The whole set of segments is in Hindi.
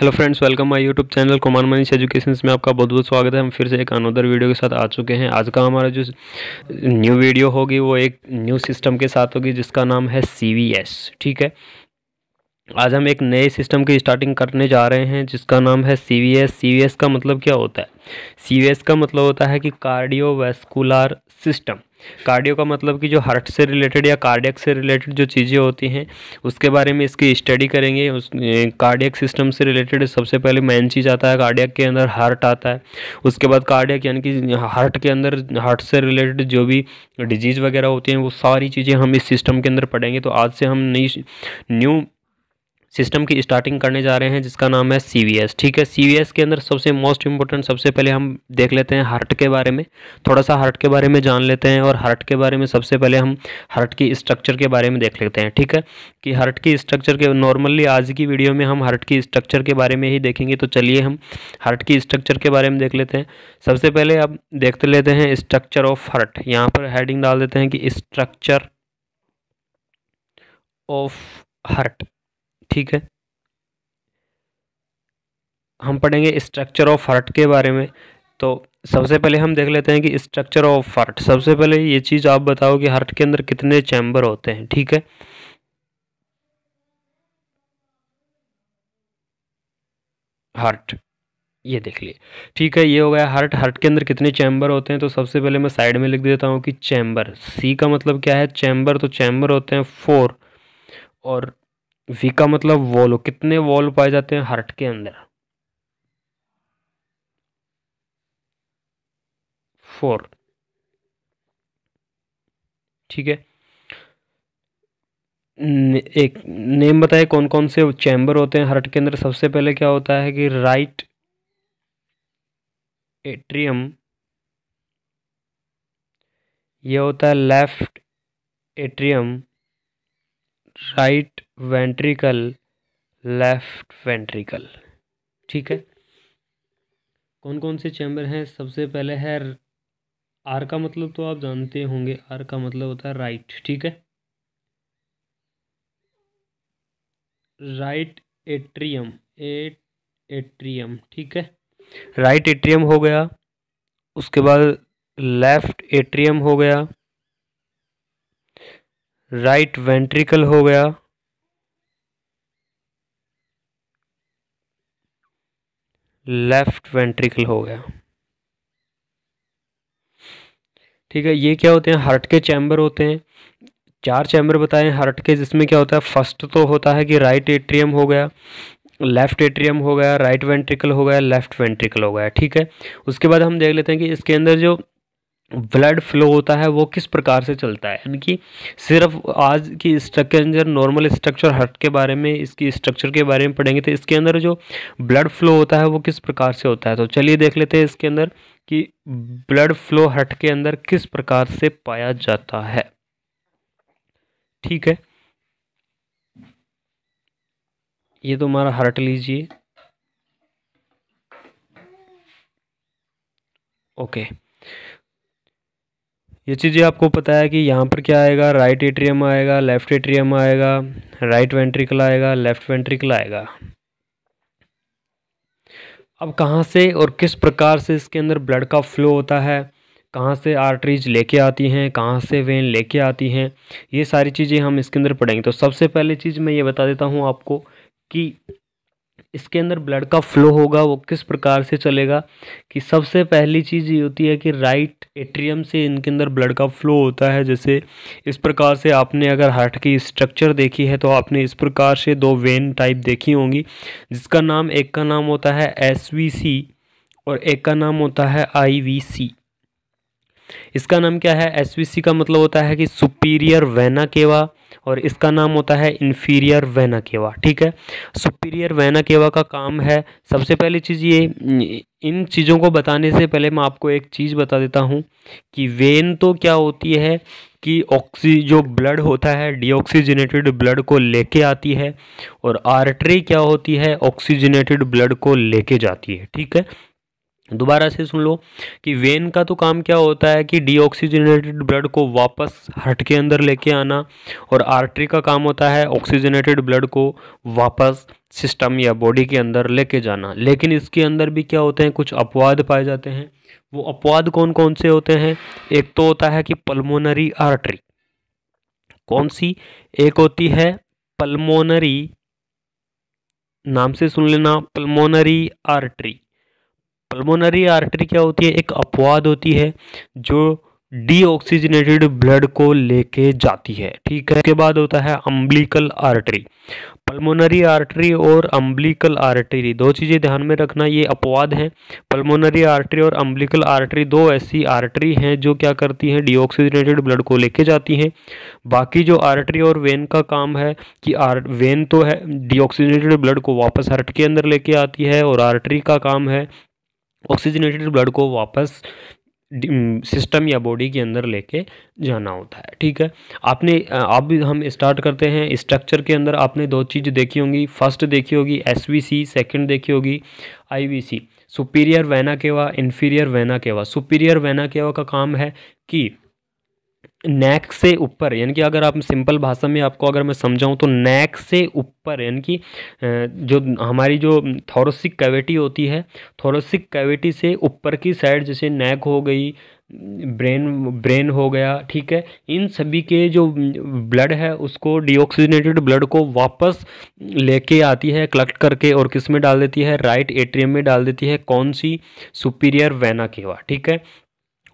Hello friends, welcome my YouTube channel Kumar Manish education में आपका बहुत बहुत स्वागत है। हम फिर से एक अनदर वीडियो के साथ आ चुके हैं। आज का हमारा जो न्यू वीडियो होगी वो एक न्यू सिस्टम के साथ होगी जिसका नाम है CVS। ठीक है, आज हम एक नए सिस्टम की स्टार्टिंग करने जा रहे हैं जिसका नाम है CVS। CVS का मतलब क्या होता है? CVS का मतलब होता है कि कार्डियोवैस्कुलर सिस्टम। कार्डियो का मतलब कि जो हार्ट से रिलेटेड या कार्डियक से रिलेटेड जो चीज़ें होती हैं उसके बारे में इसकी स्टडी करेंगे। उस कार्डियक सिस्टम से रिलेटेड सबसे पहले मेन चीज़ आता है, कार्डियक के अंदर हार्ट आता है। उसके बाद कार्डियक यानी कि हार्ट के अंदर हार्ट से रिलेटेड जो भी डिजीज़ वगैरह होती हैं वो सारी चीज़ें हम इस सिस्टम के अंदर पढ़ेंगे। तो आज से हम न्यू सिस्टम की स्टार्टिंग करने जा रहे हैं जिसका नाम है CVS। ठीक है, CVS के अंदर सबसे मोस्ट इम्पोर्टेंट सबसे पहले हम देख लेते हैं हार्ट के बारे में, थोड़ा सा हार्ट के बारे में जान लेते हैं। और हार्ट के बारे में सबसे पहले हम हार्ट की स्ट्रक्चर के बारे में देख लेते हैं। ठीक है, कि हार्ट की स्ट्रक्चर के नॉर्मली आज की वीडियो में हम हार्ट की स्ट्रक्चर के बारे में ही देखेंगे। तो चलिए हम हार्ट की स्ट्रक्चर के बारे में देख लेते हैं। सबसे पहले अब देखते लेते हैं स्ट्रक्चर ऑफ हार्ट। यहाँ पर हेडिंग डाल देते हैं कि स्ट्रक्चर ऑफ हार्ट। ठीक है, हम पढ़ेंगे स्ट्रक्चर ऑफ हार्ट के बारे में। तो सबसे पहले हम देख लेते हैं कि स्ट्रक्चर ऑफ हार्ट। सबसे पहले ये चीज़ आप बताओ कि हार्ट के अंदर कितने चैम्बर होते हैं। ठीक है, हार्ट ये देख लिए। ठीक है, ये हो गया हार्ट। हार्ट के अंदर कितने चैम्बर होते हैं तो सबसे पहले मैं साइड में लिख देता हूँ कि चैम्बर। C का मतलब क्या है? चैम्बर। तो चैम्बर होते हैं 4। और V का मतलब वॉल्व। कितने वॉल्व पाए जाते हैं हार्ट के अंदर? 4। ठीक है, एक नेम बताए कौन कौन से चैम्बर होते हैं हार्ट के अंदर। सबसे पहले क्या होता है कि राइट एट्रियम, ये होता है left atrium, right ventricle, left ventricle. ठीक है, कौन कौन से चैम्बर हैं? सबसे पहले है आर का मतलब तो आप जानते होंगे, आर का मतलब होता है राइट। ठीक है, राइट एट्रियम, एट्रियम। ठीक है, राइट एट्रियम हो गया। उसके बाद लेफ्ट एट्रियम हो गया, राइट वेंट्रिकल हो गया, लेफ्ट वेंट्रिकल हो गया। ठीक है, ये क्या होते हैं? हार्ट के चैम्बर होते हैं। 4 चैम्बर बताएं हार्ट के, जिसमें क्या होता है? फर्स्ट तो होता है कि राइट एट्रियम हो गया, लेफ्ट एट्रियम हो गया, राइट वेंट्रिकल हो गया, लेफ्ट वेंट्रिकल हो गया। ठीक है, उसके बाद हम देख लेते हैं कि इसके अंदर जो ब्लड फ्लो होता है वो किस प्रकार से चलता है। यानी कि सिर्फ आज की स्ट्रक्चर, नॉर्मल स्ट्रक्चर हार्ट के बारे में, इसकी स्ट्रक्चर के बारे में पढ़ेंगे। तो इसके अंदर जो ब्लड फ्लो होता है वो किस प्रकार से होता है। तो चलिए देख लेते हैं इसके अंदर कि ब्लड फ्लो हार्ट के अंदर किस प्रकार से पाया जाता है। ठीक है, ये तो हमारा हार्ट लीजिए। ओके, ये चीज़ें आपको पता है कि यहाँ पर क्या आएगा? राइट एट्रियम आएगा, लेफ्ट एट्रियम आएगा, राइट वेंट्रिकल आएगा, लेफ्ट वेंट्रिकल आएगा। अब कहाँ से और किस प्रकार से इसके अंदर ब्लड का फ्लो होता है, कहाँ से आर्टरीज लेके आती हैं, कहाँ से वेन लेके आती हैं, ये सारी चीज़ें हम इसके अंदर पढ़ेंगे। तो सबसे पहले चीज़ मैं ये बता देता हूँ आपको कि इसके अंदर ब्लड का फ्लो होगा वो किस प्रकार से चलेगा। कि सबसे पहली चीज़ ये होती है कि राइट एट्रियम से इनके अंदर ब्लड का फ्लो होता है। जैसे इस प्रकार से आपने अगर हार्ट की स्ट्रक्चर देखी है तो आपने इस प्रकार से 2 वेन टाइप देखी होंगी, जिसका नाम, एक का नाम होता है SVC और एक का नाम होता है IVC। इसका नाम क्या है? SVC का मतलब होता है कि सुपीरियर वेना केवा और इसका नाम होता है इन्फीरियर वेना केवा। ठीक है, सुपीरियर वेना केवा का काम है, सबसे पहली चीज़ ये, इन चीज़ों को बताने से पहले मैं आपको एक चीज़ बता देता हूँ कि वेन तो क्या होती है कि जो ब्लड होता है डीऑक्सीजनेटेड ब्लड को लेके आती है, और आर्टरी क्या होती है? ऑक्सीजनेटेड ब्लड को लेके जाती है। ठीक है, दोबारा से सुन लो कि वेन का तो काम क्या होता है कि डीऑक्सीजनेटेड ब्लड को वापस हार्ट के अंदर लेके आना, और आर्टरी का काम होता है ऑक्सीजनेटेड ब्लड को वापस सिस्टम या बॉडी के अंदर लेके जाना। लेकिन इसके अंदर भी क्या होते हैं, कुछ अपवाद पाए जाते हैं। वो अपवाद कौन कौन से होते हैं? एक तो होता है कि पल्मोनरी आर्टरी। कौन सी? एक होती है पल्मोनरी, नाम से सुन लेना, पल्मोनरी आर्टरी। पल्मोनरी आर्टरी क्या होती है? एक अपवाद होती है जो डीऑक्सीजनेटेड ब्लड को लेके जाती है, ठीक है। उसके बाद होता है अम्बिलिकल आर्टरी। पल्मोनरी आर्टरी और अम्बिलिकल आर्टरी, दो चीज़ें ध्यान में रखना, ये अपवाद हैं। पल्मोनरी आर्टरी और अम्बिलिकल आर्टरी दो ऐसी आर्टरी हैं जो क्या करती हैं, डीऑक्सीजनेटेड ब्लड को लेके जाती हैं। बाकी जो आर्टरी और वेन का काम है कि वेन तो है डीऑक्सीजनेटेड ब्लड को वापस हार्ट के अंदर लेके आती है, और आर्टरी का काम है ऑक्सीजनेटेड ब्लड को वापस सिस्टम या बॉडी के अंदर लेके जाना होता है, ठीक है। आपने अब हम स्टार्ट करते हैं। स्ट्रक्चर के अंदर आपने दो चीज़ देखी होंगी। फर्स्ट देखी होगी एसवीसी, सेकंड देखी होगी IVC, superior vena cava, inferior vena cava. Superior vena cava का काम है कि नेक से ऊपर, यानी कि अगर आप सिंपल भाषा में आपको अगर मैं समझाऊं तो नेक से ऊपर, यानी कि जो हमारी जो थोरेसिक कैविटी होती है, थोरेसिक कैविटी से ऊपर की साइड, जैसे नेक हो गई, ब्रेन हो गया, ठीक है, इन सभी के जो ब्लड है उसको डीऑक्सीजनेटेड ब्लड को वापस लेके आती है कलेक्ट करके, और किस में डाल देती है, राइट एट्रियम में डाल देती है। कौन सी? सुपीरियर वेना केवा, ठीक है।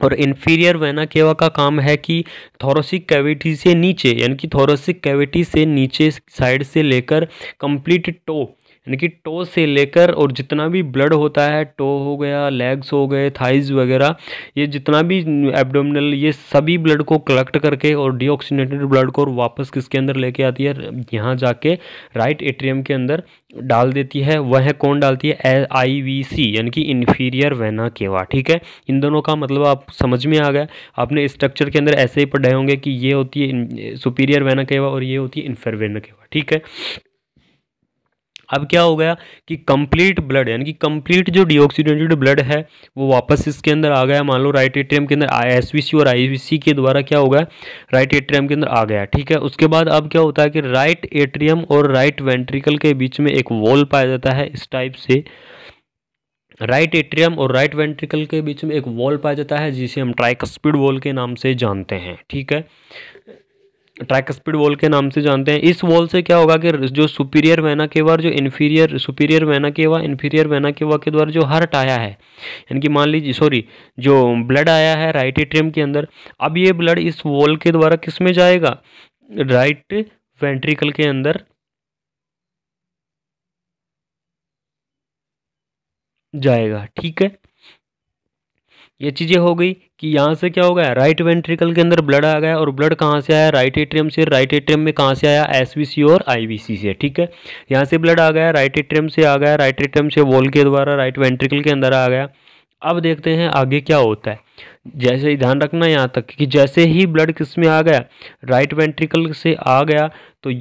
और इन्फीरियर वेना केवा का काम है कि थोरेसिक कैविटी से नीचे, यानी कि थोरेसिक कैविटी से नीचे साइड से लेकर कंप्लीट टो, यानी कि टो से लेकर और जितना भी ब्लड होता है, टो हो गया, लेग्स हो गए, थाइज वगैरह, ये जितना भी एब्डोमिनल, ये सभी ब्लड को कलेक्ट करके और डीऑक्सीजनेटेड ब्लड को वापस किसके अंदर लेके आती है, यहाँ जाके राइट एट्रियम के अंदर डाल देती है। वह कौन डालती है? आईवीसी, यानी कि इन्फीरियर वेना केवा, ठीक है। इन दोनों का मतलब आप समझ में आ गया। आपने स्ट्रक्चर के अंदर ऐसे ही पढ़े होंगे कि ये होती है सुपीरियर वेना केवा और ये होती है इन्फीरियर वेना केवा, ठीक है। अब क्या हो गया कि कंप्लीट ब्लड, यानी कि कंप्लीट जो डीऑक्सीजनेटेड ब्लड है वो वापस इसके अंदर आ गया। मान लो राइट एट्रियम के अंदर एसवीसी और आईवीसी के द्वारा क्या होगा, राइट एट्रियम के अंदर आ गया, ठीक है। उसके बाद अब क्या होता है कि राइट एट्रियम और राइट वेंट्रिकल के बीच में एक वॉल पाया जाता है इस टाइप से। राइट एट्रियम और राइट वेंट्रिकल के बीच में एक वॉल पाया जाता है जिसे हम ट्राइकस्पिड वॉल के नाम से जानते हैं, ठीक है। ट्राइकस्पिड वॉल के नाम से जानते हैं। इस वॉल से क्या होगा कि जो सुपीरियर वेना केवा, जो inferior superior vena cava, inferior vena cava के द्वारा जो हार्ट आया है, यानी कि मान लीजिए जो ब्लड आया है राइट एट्रियम के अंदर, अब ये ब्लड इस वॉल के द्वारा किस में जाएगा, राइट वेंट्रिकल के अंदर जाएगा, ठीक है। ये चीज़ें हो गई कि यहाँ से क्या हो गया, राइट वेंट्रिकल के अंदर ब्लड आ गया, और ब्लड कहाँ से आया, राइट एट्रियम से। राइट एट्रियम में कहाँ से आया, एसवीसी और आईवीसी से, ठीक है। यहाँ से ब्लड आ गया, राइट एट्रियम से आ गया, राइट एट्रियम से वॉल के द्वारा राइट वेंट्रिकल के अंदर आ गया। अब देखते हैं आगे क्या होता है। जैसे ही ध्यान रखना यहाँ तक कि जैसे ही ब्लड किस में आ गया, राइट वेंट्रिकल से आ गया, तो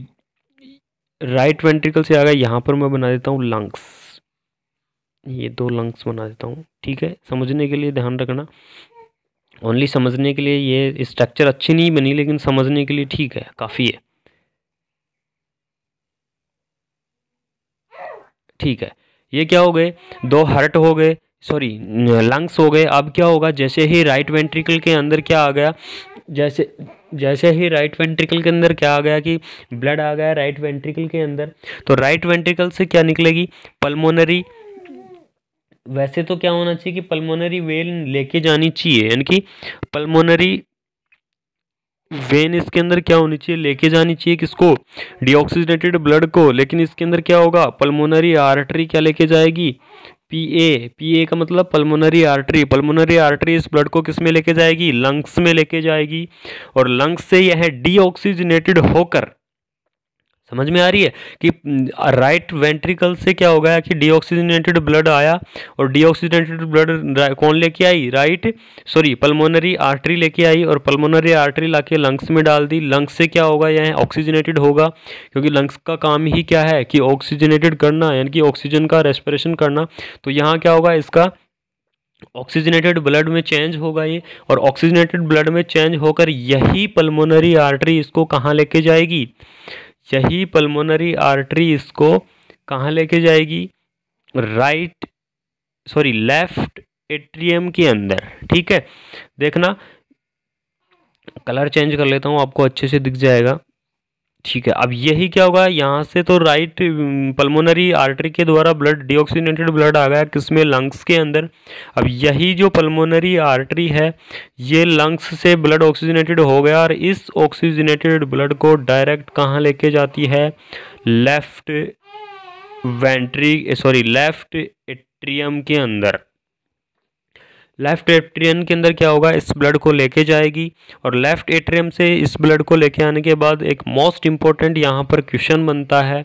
राइट वेंट्रिकल से आ गया, यहाँ पर मैं बना देता हूँ लंग्स, ये दो लंग्स बना देता हूँ, ठीक है। समझने के लिए ध्यान रखना, ओनली समझने के लिए, ये स्ट्रक्चर अच्छी नहीं बनी लेकिन समझने के लिए ठीक है, काफ़ी है, ठीक है। ये क्या हो गए, दो हार्ट हो गए, लंग्स हो गए। अब क्या होगा, जैसे ही राइट वेंट्रिकल के अंदर क्या आ गया, जैसे ही राइट वेंट्रिकल के अंदर क्या आ गया कि ब्लड आ गया राइट वेंट्रिकल के अंदर, तो राइट वेंट्रिकल से क्या निकलेगी, पल्मोनरी। वैसे तो क्या होना चाहिए कि पल्मोनरी वेन लेके जानी चाहिए, यानी कि पल्मोनरी वेन इसके अंदर क्या होनी चाहिए, लेके जानी चाहिए किसको, डीऑक्सीजनेटेड ब्लड को। लेकिन इसके अंदर क्या होगा, पल्मोनरी आर्टरी क्या लेके जाएगी, पीए का मतलब पल्मोनरी आर्टरी। पल्मोनरी आर्टरी इस ब्लड को किस में लेके जाएगी, लंग्स में लेके जाएगी, और लंग्स से यह डीऑक्सीजनेटेड होकर, समझ में आ रही है कि राइट वेंट्रिकल से क्या हो गया कि डीऑक्सीजनेटेड ब्लड आया, और डीऑक्सीजनेटेड ब्लड कौन लेके आई, पल्मोनरी आर्टरी लेके आई, और पल्मोनरी आर्टरी लाके लंग्स में डाल दी। लंग्स से क्या होगा, यह ऑक्सीजनेटेड होगा, क्योंकि लंग्स का काम ही क्या है कि ऑक्सीजनेटेड करना, यानी कि ऑक्सीजन का रेस्पिरेशन करना। तो यहाँ क्या होगा, इसका ऑक्सीजनेटेड ब्लड में चेंज होगा ये, और ऑक्सीजनेटेड ब्लड में चेंज होकर यही पल्मोनरी आर्टरी इसको कहाँ लेके जाएगी, यही पल्मोनरी आर्टरी इसको कहाँ लेके जाएगी, लेफ्ट एट्रियम के अंदर। ठीक है, देखना कलर चेंज कर लेता हूँ, आपको अच्छे से दिख जाएगा। ठीक है, अब यही क्या होगा, यहाँ से तो राइट पल्मोनरी आर्टरी के द्वारा ब्लड, डीऑक्सीजनेटेड ब्लड आ गया किसमें, लंग्स के अंदर। अब यही जो पल्मोनरी आर्टरी है ये लंग्स से ब्लड ऑक्सीजनेटेड हो गया और इस ऑक्सीजनेटेड ब्लड को डायरेक्ट कहाँ लेके जाती है, लेफ्ट एट्रियम के अंदर। लेफ्ट एट्रियम के अंदर क्या होगा, इस ब्लड को लेके जाएगी और लेफ्ट एट्रियम से इस ब्लड को लेके आने के बाद एक मोस्ट इम्पोर्टेंट यहाँ पर क्वेश्चन बनता है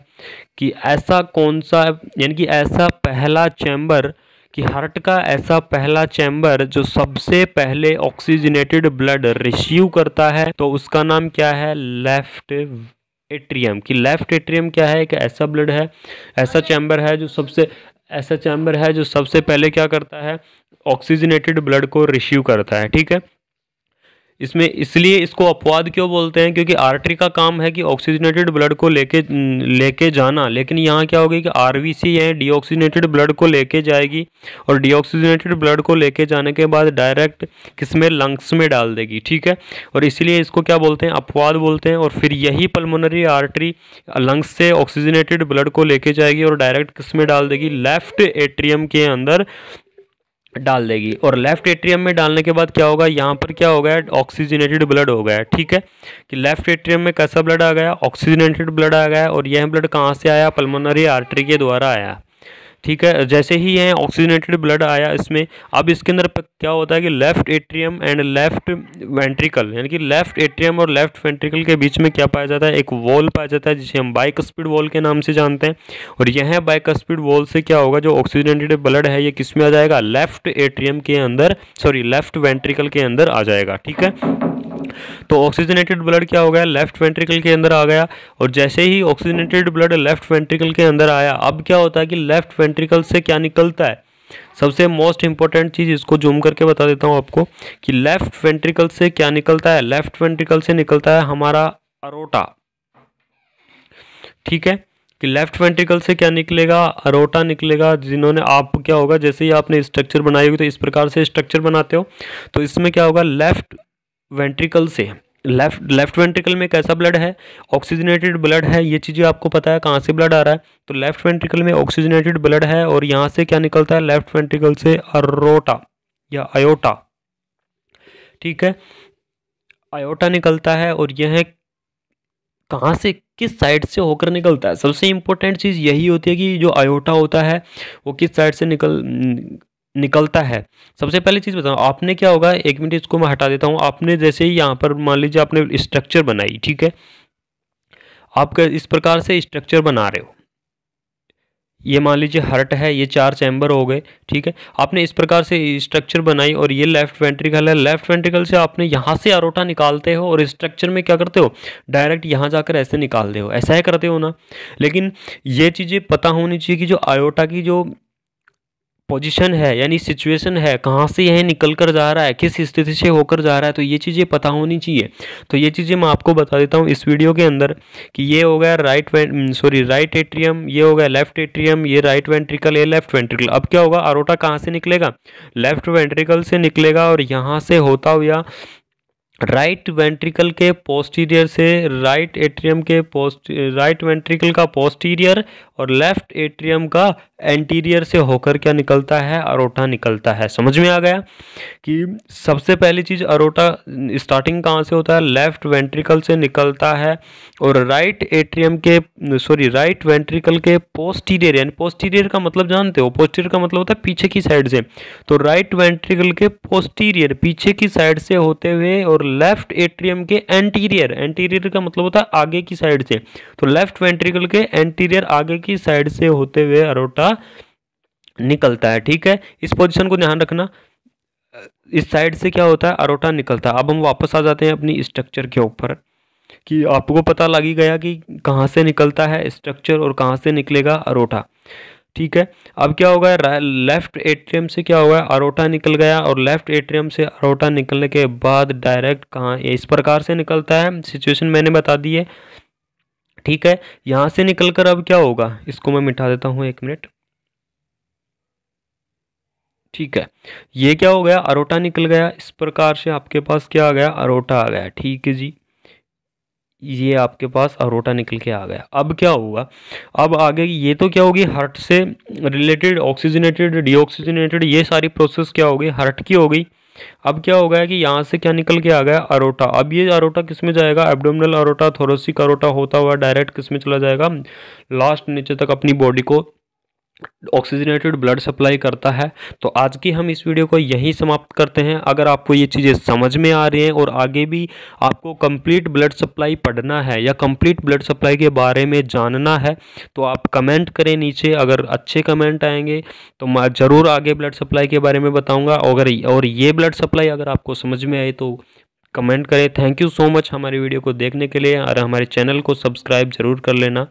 कि ऐसा कौन सा, यानी कि ऐसा पहला चैम्बर, कि हार्ट का ऐसा पहला चैम्बर जो सबसे पहले ऑक्सीजनेटेड ब्लड रिसीव करता है, तो उसका नाम क्या है, लेफ्ट एट्रियम। कि लेफ्ट एट्रियम क्या है, एक ऐसा ब्लड है, ऐसा चैम्बर है जो सबसे पहले क्या करता है, ऑक्सीजनेटेड ब्लड को रिसीव करता है। ठीक है, इसमें इसलिए इसको अपवाद क्यों बोलते हैं, क्योंकि आर्टरी का काम है कि ऑक्सीजनेटेड ब्लड को लेके जाना, लेकिन यहाँ क्या होगी कि आरवीसी है डीऑक्सीजनेटेड ब्लड को लेके जाएगी और डीऑक्सीजनेटेड ब्लड को लेके जाने के बाद डायरेक्ट किसमें, लंग्स में डाल देगी। ठीक है, और इसलिए इसको क्या बोलते हैं, अपवाद बोलते हैं। और फिर यही पल्मोनरी आर्टरी लंग्स से ऑक्सीजनेटेड ब्लड को लेके जाएगी और डायरेक्ट किसमें डाल देगी, लेफ्ट एट्रियम के अंदर डाल देगी। और लेफ्ट एट्रियम में डालने के बाद क्या होगा, यहाँ पर क्या हो गया, ऑक्सीजनेटेड ब्लड हो गया। ठीक है, कि लेफ्ट एट्रियम में कैसा ब्लड आ गया, ऑक्सीजनेटेड ब्लड आ गया और यह ब्लड कहाँ से आया, पल्मोनरी आर्टरी के द्वारा आया। ठीक है, जैसे ही यह ऑक्सीजनेटेड ब्लड आया इसमें, अब इसके अंदर क्या होता है कि left atrium and left ventricle, यानी कि लेफ्ट एट्रियम और लेफ्ट वेंट्रिकल के बीच में क्या पाया जाता है, एक वॉल पाया जाता है जिसे हम बाइकस्पिड वॉल के नाम से जानते हैं। और यह बाइकस्पिड वॉल से क्या होगा, जो ऑक्सीजनेटेड ब्लड है ये किस में आ जाएगा, लेफ्ट एट्रियम के अंदर, लेफ्ट वेंट्रिकल के अंदर आ जाएगा। ठीक है, तो ऑक्सीजनेटेड ब्लड क्या हो गया, लेफ्ट वेंट्रिकल के अंदर आ गया। और जैसे ही ऑक्सीजनेटेड ब्लड लेफ्ट वेंट्रिकल के अंदर आया, अब क्या होता है कि लेफ्ट वेंट्रिकल से क्या निकलता है, सबसे मोस्ट इंपॉर्टेंट चीज इसको जूम करके बता देता हूं आपको कि लेफ्ट वेंट्रिकल से क्या निकलता है, लेफ्ट वेंट्रिकल से निकलता है हमारा अरोटा। ठीक है, कि लेफ्ट वेंट्रिकल से क्या निकलेगा, अरोटा निकलेगा। जिन्होंने, आप क्या होगा, जैसे ही आपने स्ट्रक्चर बनाई होगी तो इस प्रकार से स्ट्रक्चर बनाते हो, तो इसमें क्या होगा, लेफ्ट वेंट्रिकल से, लेफ्ट वेंट्रिकल में कैसा ब्लड है, ऑक्सीजनेटेड ब्लड है, ये चीज़ें आपको पता है कहाँ से ब्लड आ रहा है, तो लेफ्ट वेंट्रिकल में ऑक्सीजनेटेड ब्लड है और यहाँ से क्या निकलता है, लेफ्ट वेंट्रिकल से अरोटा या आयोटा। ठीक है, आयोटा निकलता है और यह कहाँ से, किस साइड से होकर निकलता है। सबसे इंपॉर्टेंट चीज़ यही होती है कि जो आयोटा होता है वो किस साइड से निकलता है। सबसे पहली चीज़ बताओ, आपने क्या होगा, एक मिनट इसको मैं हटा देता हूँ। आपने जैसे ही यहाँ पर मान लीजिए आपने स्ट्रक्चर बनाई, ठीक है, आप इस प्रकार से स्ट्रक्चर बना रहे हो, ये मान लीजिए हार्ट है, ये 4 चैम्बर हो गए। ठीक है, आपने इस प्रकार से स्ट्रक्चर बनाई और ये लेफ्ट वेंट्रिकल है, लेफ्ट वेंट्रिकल से आपने यहाँ से अरोटा निकालते हो और स्ट्रक्चर में क्या करते हो, डायरेक्ट यहाँ जाकर ऐसे निकालते हो, ऐसा ही करते हो ना। लेकिन ये चीज़ें पता होनी चाहिए कि जो आयोटा की जो पोजीशन है, यानी सिचुएशन है, कहाँ से यह निकल कर जा रहा है, किस स्थिति से होकर जा रहा है, तो ये चीज़ें पता होनी चाहिए। तो ये चीज़ें मैं आपको बता देता हूँ इस वीडियो के अंदर कि ये हो गया राइट एट्रियम, ये हो गया लेफ्ट एट्रियम, ये राइट वेंट्रिकल, ये लेफ्ट वेंट्रिकल। अब क्या होगा, अरोटा कहाँ से निकलेगा, लेफ्ट वेंट्रिकल से निकलेगा और यहाँ से होता हुआ राइट वेंट्रिकल के पोस्टीरियर से राइट एट्रियम के राइट वेंट्रिकल का पोस्टीरियर और लेफ्ट एट्रियम का एंटीरियर से होकर क्या निकलता है, अरोटा निकलता है। समझ में आ गया कि सबसे पहली चीज़, अरोटा स्टार्टिंग कहाँ से होता है, लेफ्ट वेंट्रिकल से निकलता है और राइट एट्रियम के राइट वेंट्रिकल के पोस्टीरियर, यानी पोस्टीरियर का मतलब जानते हो, पोस्टीरियर का मतलब होता है पीछे की साइड से, तो राइट वेंट्रिकल के पोस्टीरियर पीछे की साइड से होते हुए और लेफ्ट एट्रियम के एंटीरियर, एंटीरियर का मतलब होता है आगे की साइड से, तो लेफ्ट वेंट्रिकल के एंटीरियर आगे की साइड से होते हुए अरोटा निकलता है। ठीक है, इस पोजीशन को ध्यान रखना, इस साइड से क्या होता है, अरोटा निकलता है। अब हम वापस आ जाते हैं अपनी स्ट्रक्चर के ऊपर कि आपको पता लग ही गया कि कहाँ से निकलता है स्ट्रक्चर और कहाँ से निकलेगा अरोटा। ठीक है, अब क्या होगा, लेफ्ट एट्रियम से क्या होगा, अरोटा निकल गया और लेफ्ट एट्रियम से अरोटा निकलने के बाद डायरेक्ट कहाँ, इस प्रकार से निकलता है, सिचुएशन मैंने बता दी है। ठीक है, यहाँ से निकल कर अब क्या होगा, इसको मैं मिटा देता हूँ 1 मिनट। ठीक है, ये क्या हो गया, अरोटा निकल गया। इस प्रकार से आपके पास क्या आ गया, अरोटा आ गया। ठीक है जी, ये आपके पास अरोटा निकल के आ गया। अब क्या होगा, अब आगे ये तो क्या होगी, हर्ट से रिलेटेड ऑक्सीजनेटेड डीऑक्सीजनेटेड ये सारी प्रोसेस क्या हो गई, हर्ट की हो गई। अब क्या हो गया कि यहाँ से क्या निकल के आ गया, अरोटा। अब ये अरोटा किस में जाएगा, एब्डोमिनल अरोटा, थोरेसिक अरोटा होता हुआ डायरेक्ट किस में चला जाएगा, लास्ट नीचे तक अपनी बॉडी को ऑक्सीजनेटेड ब्लड सप्लाई करता है। तो आज की हम इस वीडियो को यहीं समाप्त करते हैं। अगर आपको ये चीज़ें समझ में आ रही हैं और आगे भी आपको कंप्लीट ब्लड सप्लाई पढ़ना है या कंप्लीट ब्लड सप्लाई के बारे में जानना है तो आप कमेंट करें नीचे। अगर अच्छे कमेंट आएंगे तो मैं ज़रूर आगे ब्लड सप्लाई के बारे में बताऊँगा। और ये ब्लड सप्लाई अगर आपको समझ में आए तो कमेंट करें। थैंक यू सो मच हमारी वीडियो को देखने के लिए, और हमारे चैनल को सब्सक्राइब ज़रूर कर लेना।